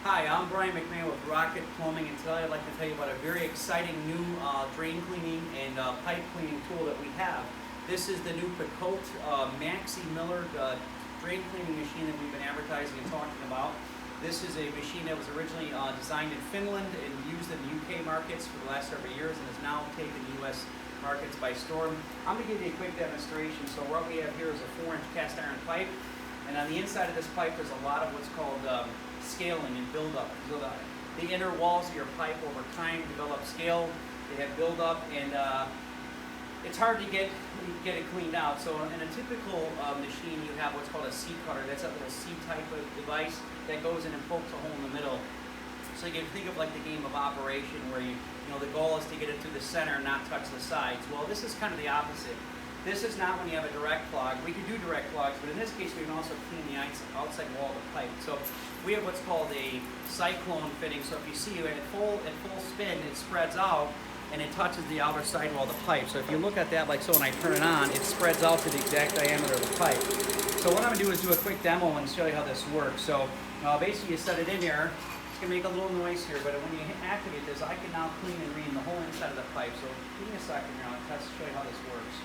Hi, I'm Brian McMahon with Rocket Plumbing, and today I'd like to tell you about a very exciting new drain cleaning and pipe cleaning tool that we have. This is the new Picote Maxi Miller drain cleaning machine that we've been advertising and talking about. This is a machine that was originally designed in Finland and used in the UK markets for the last several years and has now taken the US markets by storm. I'm going to give you a quick demonstration. So what we have here is a 4-inch cast iron pipe, and on the inside of this pipe there's a lot of what's called scaling and buildup. So the inner walls of your pipe over time develop scale, they have buildup, and it's hard to get it cleaned out. So in a typical machine you have what's called a C cutter. That's that little C type of device that goes in and pokes a hole in the middle. So you can think of like the game of operation where you know the goal is to get it to the center and not touch the sides. Well, this is kind of the opposite. This is not when you have a direct clog. We can do direct clogs, but in this case we can also clean the outside wall of the pipe. So we have what's called a cyclone fitting. So if you see at full spin, it spreads out and it touches the outer side wall of the pipe. So if you look at that like so when I turn it on, it spreads out to the exact diameter of the pipe. So what I'm going to do is do a quick demo and show you how this works. So basically you set it in there. It's going to make a little noise here, but when you activate this, I can now clean and ream the whole inside of the pipe. So give me a second here, I'll test to show you how this works.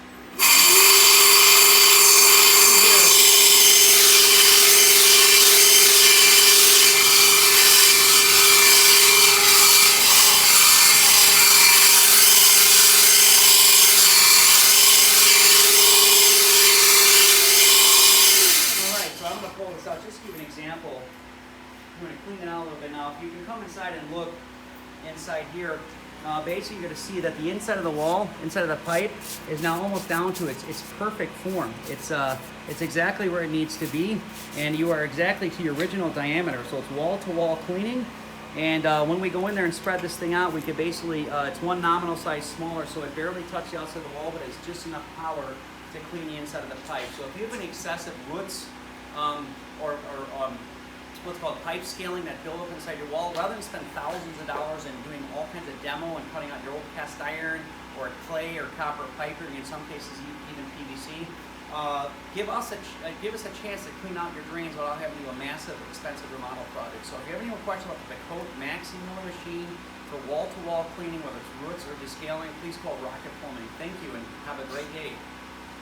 I'm going to pull this out just to give you an example. I'm going to clean it out a little bit now. If you can come inside and look inside here, basically you're going to see that the inside of the wall, inside of the pipe, is now almost down to its perfect form. It's exactly where it needs to be, and you are exactly to your original diameter. So it's wall-to-wall cleaning. And when we go in there and spread this thing out, we could basically, it's one nominal size smaller, so it barely touches the outside of the wall, but it's just enough power to clean the inside of the pipe. So if you have any excessive roots, or what's called pipe scaling that build up inside your wall, rather than spend thousands of dollars and doing all kinds of demo and cutting out your old cast iron or clay or copper piping, in some cases even PVC, give us a chance to clean out your drains without having to do a massive, expensive remodel project. So if you have any more questions about the Picote Maxi Miller machine for wall-to-wall cleaning, whether it's roots or descaling, please call Rocket Plumbing. Thank you and have a great day.